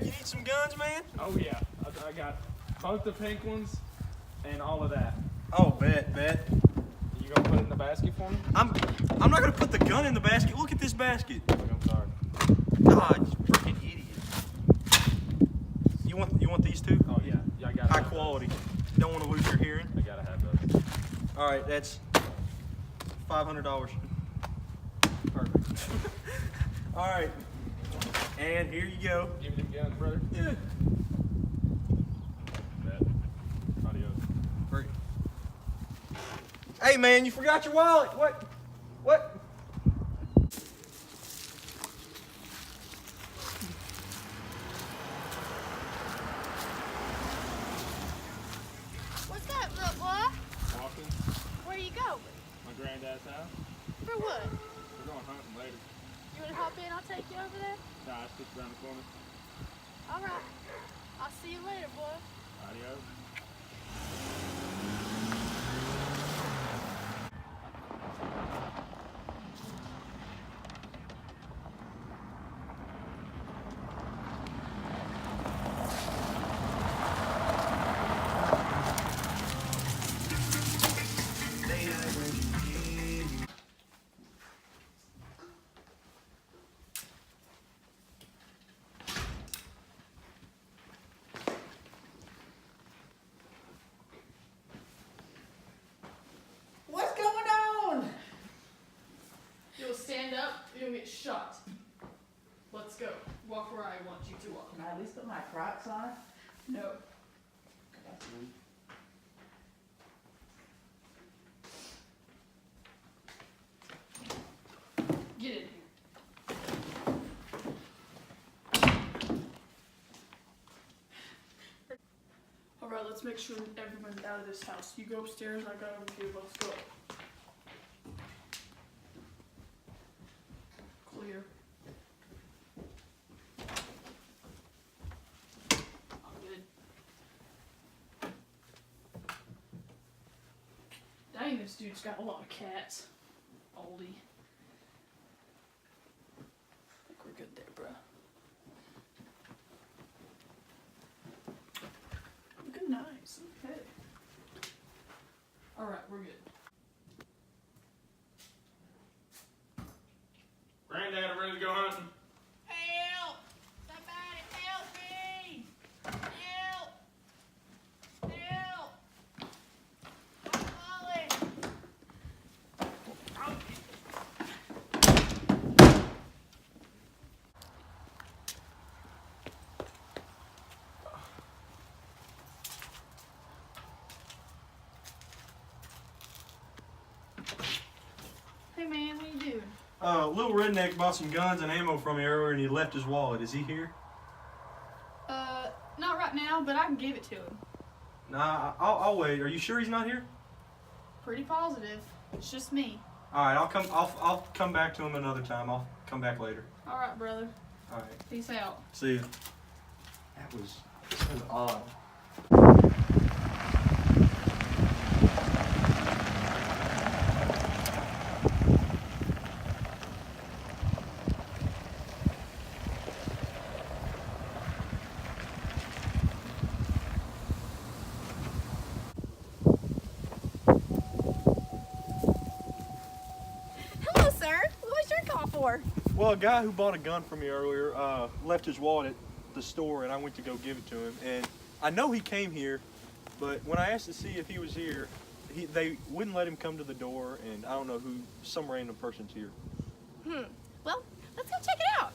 Redneck, you need some guns, man? Oh yeah, I got both the pink ones and all of that. Oh, bet. You gonna put it in the basket for me? I'm not gonna put the gun in the basket. Look at this basket. Okay, I'm sorry. God, you freaking idiot. You want these two? Oh yeah, I got High quality. Don't want to lose your hearing. I gotta have those. All right, that's $500. Perfect. All right, and here you go. Give me them guns, brother. Yeah. Bet. Adios. Great. Hey man, you forgot your wallet. What? What's up, little boy? Walking. Where you go? My granddad's house. For what? We're going hunting later. You wanna hop in? I'll take you over there. Nah, it's just around the corner. All right. I'll see you later, boy. Adios. What's going on? You'll stand up, you'll get shot. Let's go. Walk where I want you to walk. Can I at least put my Crocs on? No. Get in here. Alright, let's make sure everyone's out of this house. You go upstairs, I go over here, let's go. Clear. I'm good. Dang, this dude's got a lot of cats. Oldie. I think we're good there, bruh. Looking nice. Okay. Alright, we're good. Granddad, I'm ready to go hunting. Help! Somebody help me! Help! Help! I'm falling! Hey man, what are you doing? Little Redneck bought some guns and ammo from me earlier, and he left his wallet. Is he here? Not right now, but I can give it to him. Nah, I'll wait. Are you sure he's not here? Pretty positive. It's just me. All right, I'll come back to him another time. I'll come back later. Alright, brother. All right. Peace out. See ya. That was odd. Hello, sir. What was your call for? Well, a guy who bought a gun from me earlier left his wallet at the store, and I went to go give it to him. And I know he came here, but when I asked to see if he was here, they wouldn't let him come to the door, and I don't know who, some random person's here. Well, let's go check it out.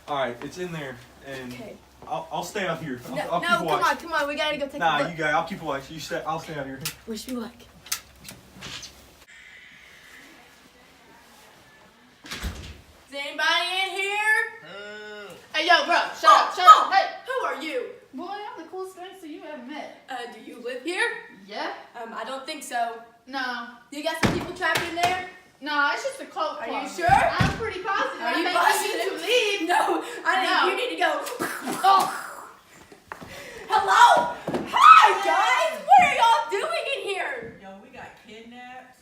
All right, it's in there, and Okay. I'll stay out here. No, I'll keep watch. come on. We gotta go take a Nah, look. you guys, I'll keep watch. I'll stay out here. Wish me luck. Is anybody in here? Hey, yo, bro, shut up. Hey! Who are you? Boy, I'm the coolest gangster you ever met. Do you live here? Yeah? I don't think so. No. You got some people trapped in there? No, it's just a cloak Are you closet. sure? I'm pretty positive. Are you I think positive? you need to leave. No, No. you need to go. Oh. Hello? Hi, guys. What are y'all doing in here? Yo, we got kidnapped.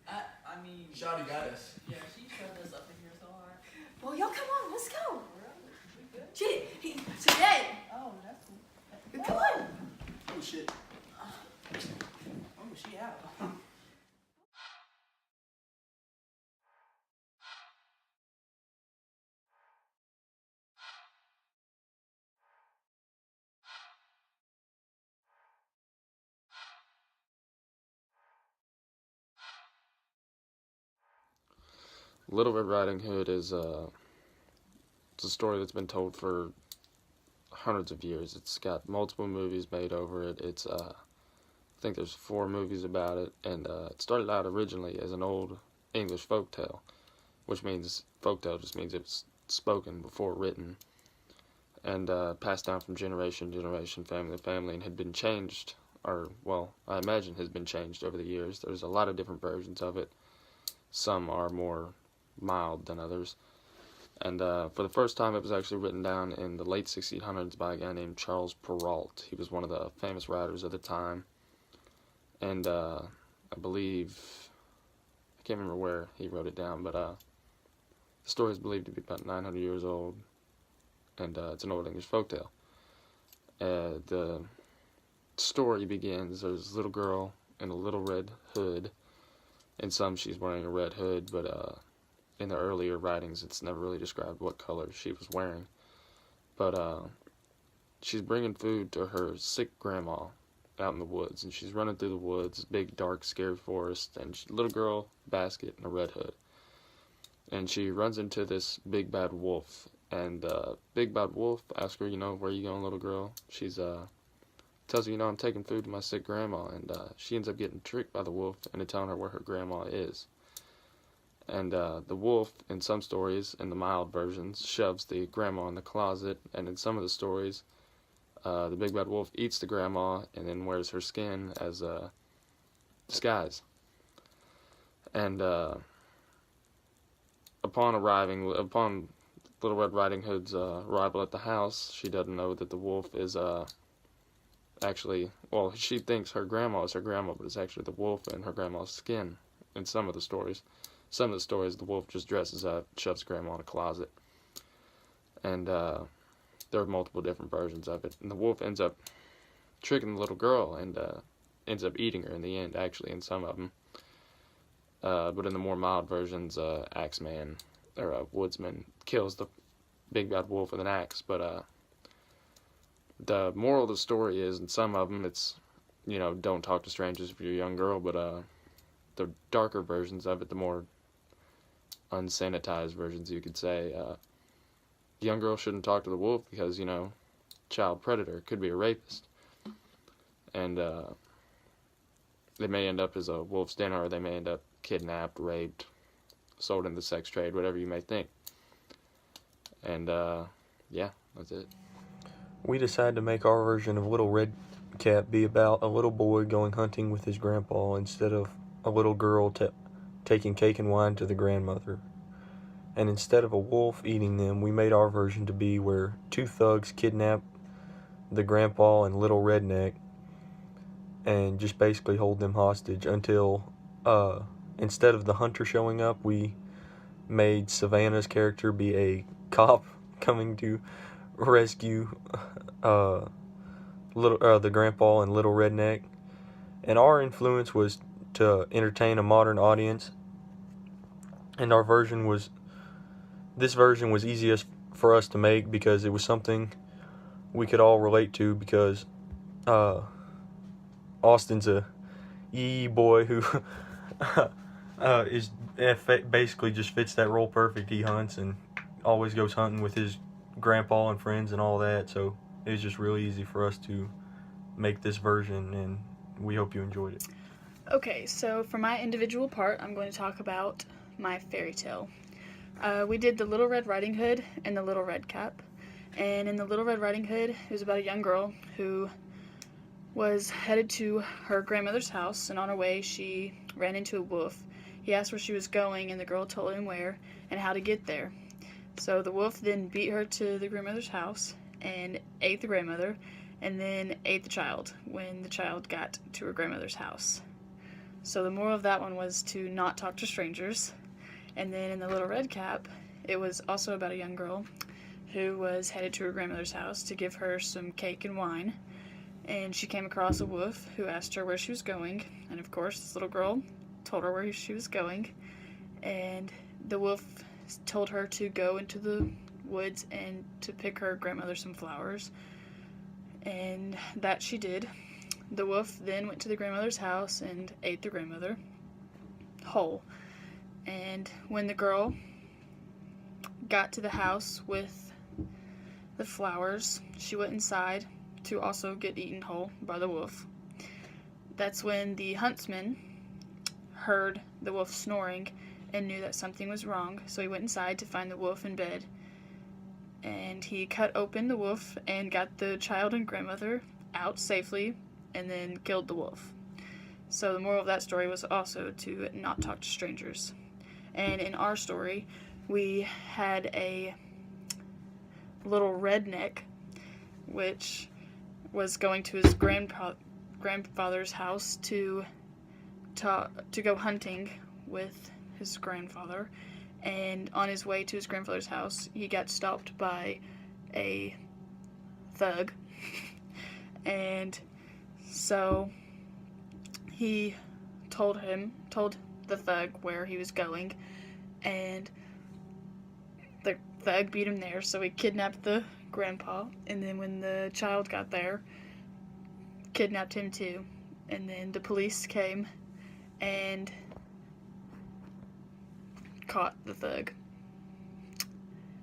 I mean, Shawty got us. yeah, she shoved us up in here so hard. Well, y'all come on, let's go. Today. Oh, that's. Come on. Oh shit. Oh, she out. Little Red Riding Hood is it's a story that's been told for hundreds of years. It's got multiple movies made over it. I think there's 4 movies about it, and it started out originally as an old English folktale, which means folktale just means it was spoken before written, and passed down from generation to generation, family to family, and had been changed, or well, I imagine has been changed over the years. There's a lot of different versions of it. Some are more mild than others. And for the first time, it was actually written down in the late 1600s by a guy named Charles Perrault. He was one of the famous writers of the time. And I believe, I can't remember where he wrote it down, but the story is believed to be about 900 years old. And it's an old English folktale. The story begins, there's a little girl in a little red hood. In some, she's wearing a red hood, but in the earlier writings, it's never really described what color she was wearing. But she's bringing food to her sick grandma out in the woods, and she's running through the woods, big, dark, scary forest, and little girl, basket, and a red hood. And she runs into this big, bad wolf, and big, bad wolf asks her, where are you going, little girl? She's tells her, I'm taking food to my sick grandma, and she ends up getting tricked by the wolf into telling her where her grandma is. And the wolf, in some stories, in the mild versions, shoves the grandma in the closet, and in some of the stories, the big bad wolf eats the grandma and then wears her skin as a disguise. And upon Little Red Riding Hood's arrival at the house, she doesn't know that the wolf is actually, well, she thinks her grandma is her grandma, but it's actually the wolf in her grandma's skin in some of the stories. Some of the stories, the wolf just dresses up, shoves grandma in a closet. And there are multiple different versions of it. And the wolf ends up tricking the little girl and ends up eating her in the end, actually, in some of them. But in the more mild versions, Axeman, or Woodsman, kills the big bad wolf with an axe. But the moral of the story is, in some of them, it's, don't talk to strangers if you're a young girl, but the darker versions of it, the more unsanitized versions, you could say, the young girl shouldn't talk to the wolf because, child predator, could be a rapist. And they may end up as a wolf's dinner, or they may end up kidnapped, raped, sold into the sex trade, whatever you may think. And, yeah, that's it. We decided to make our version of Little Red Cap be about a little boy going hunting with his grandpa instead of a little girl taking cake and wine to the grandmother. And instead of a wolf eating them, we made our version to be where 2 thugs kidnap the grandpa and little Redneck and just basically hold them hostage until, instead of the hunter showing up, we made Savannah's character be a cop coming to rescue the grandpa and little Redneck. And our influence was to entertain a modern audience, and this version was easiest for us to make because it was something we could all relate to, because Austin's a yee boy who basically just fits that role perfect. He hunts and always goes hunting with his grandpa and friends and all that, so it was just really easy for us to make this version, and we hope you enjoyed it. Okay, so for my individual part, I'm going to talk about my fairy tale. We did the Little Red Riding Hood and the Little Red Cap. And in the Little Red Riding Hood, it was about a young girl who was headed to her grandmother's house, and on her way she ran into a wolf. He asked where she was going, and the girl told him where and how to get there. So the wolf then beat her to the grandmother's house and ate the grandmother, and then ate the child when the child got to her grandmother's house. So the moral of that one was to not talk to strangers. And then in the Little Red Cap, it was also about a young girl who was headed to her grandmother's house to give her some cake and wine. And she came across a wolf who asked her where she was going. And of course, this little girl told her where she was going. And the wolf told her to go into the woods and to pick her grandmother some flowers. And that she did. The wolf then went to the grandmother's house and ate the grandmother whole. And when the girl got to the house with the flowers, she went inside to also get eaten whole by the wolf. That's when the huntsman heard the wolf snoring and knew that something was wrong, so he went inside to find the wolf in bed. And he cut open the wolf and got the child and grandmother out safely and then killed the wolf. So the moral of that story was also to not talk to strangers. And in our story, we had a little redneck, which was going to his grandfather's house to go hunting with his grandfather. And on his way to his grandfather's house, he got stopped by a thug. And so he told the thug where he was going, and the thug beat him there, so he kidnapped the grandpa, and then when the child got there, kidnapped him too. And then the police came and caught the thug.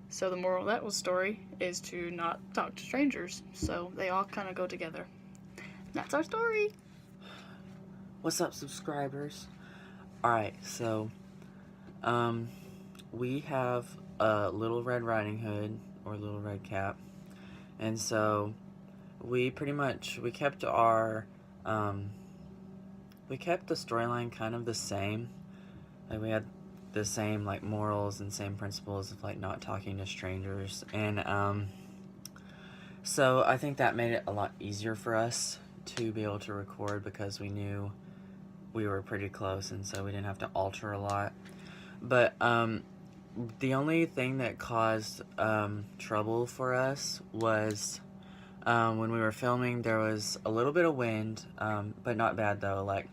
So the moral of that story is to not talk to strangers. So they all kind of go together. That's our story. What's up, subscribers? Alright, so we have a Little Red Riding Hood or Little Red Cap, and so we kept our we kept the storyline kind of the same. Like, we had the same like morals and same principles of like not talking to strangers, and so I think that made it a lot easier for us to be able to record because we knew we were pretty close, and so we didn't have to alter a lot. But the only thing that caused trouble for us was when we were filming, there was a little bit of wind, but not bad though. Like,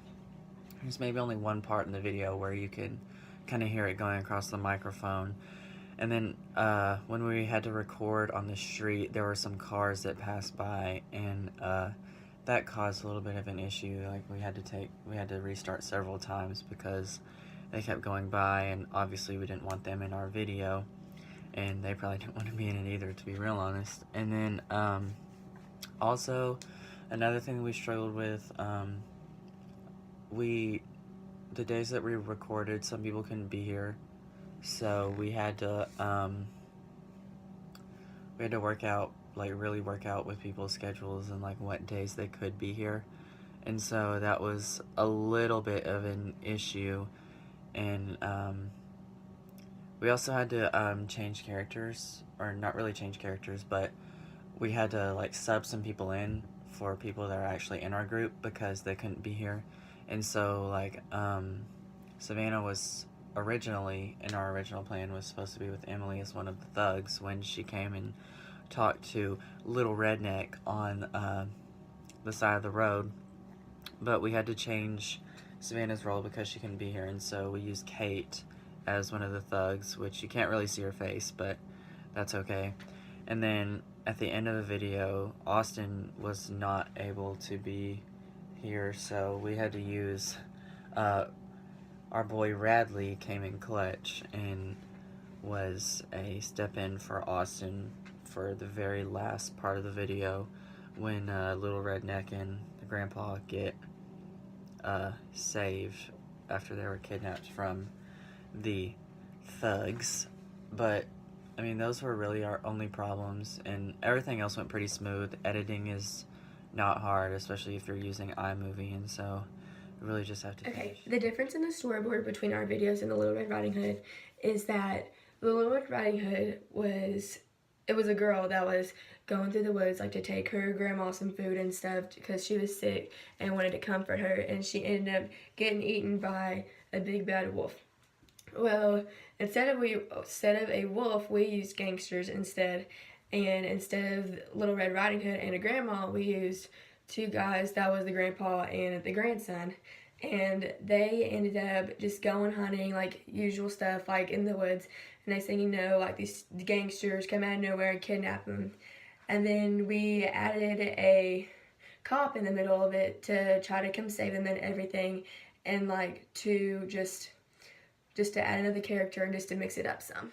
there's maybe only one part in the video where you could kind of hear it going across the microphone. And then when we had to record on the street, there were some cars that passed by, and that caused a little bit of an issue. Like, we had to restart several times because they kept going by, and obviously we didn't want them in our video, and they probably didn't want to be in it either, to be real honest. And then also another thing we struggled with, the days that we recorded, some people couldn't be here, so we had to really work out with people's schedules and like what days they could be here. And so that was a little bit of an issue. And we also had to change characters, or not really change characters, but we had to like sub some people in for people that are actually in our group because they couldn't be here. And so like Savannah was originally, in our original plan, was supposed to be with Emily as one of the thugs when she came and talked to Little Redneck on the side of the road. But we had to change Savannah's role because she couldn't be here, and so we used Kate as one of the thugs, which you can't really see her face, but that's okay. And then at the end of the video, Austin was not able to be here, so we had to use our boy Radley came in clutch and was a step-in for Austin for the very last part of the video when Little Redneck and the grandpa get saved after they were kidnapped from the thugs. But I mean, those were really our only problems, and everything else went pretty smooth. Editing is not hard, especially if you're using iMovie, and so you really just have to finish. The difference in the storyboard between our videos and the Little Red Riding Hood is that the Little Red Riding Hood was a girl that was going through the woods like to take her grandma some food and stuff because she was sick and wanted to comfort her, and she ended up getting eaten by a big bad wolf. Well, instead of a wolf, we used gangsters instead, and instead of Little Red Riding Hood and a grandma, we used two guys. That was the grandpa and the grandson, and they ended up just going hunting like usual stuff, like in the woods. And next thing you know, like these gangsters come out of nowhere and kidnap them, and then we added a cop in the middle of it to try to come save them and everything, and like to just to add another character and just to mix it up some.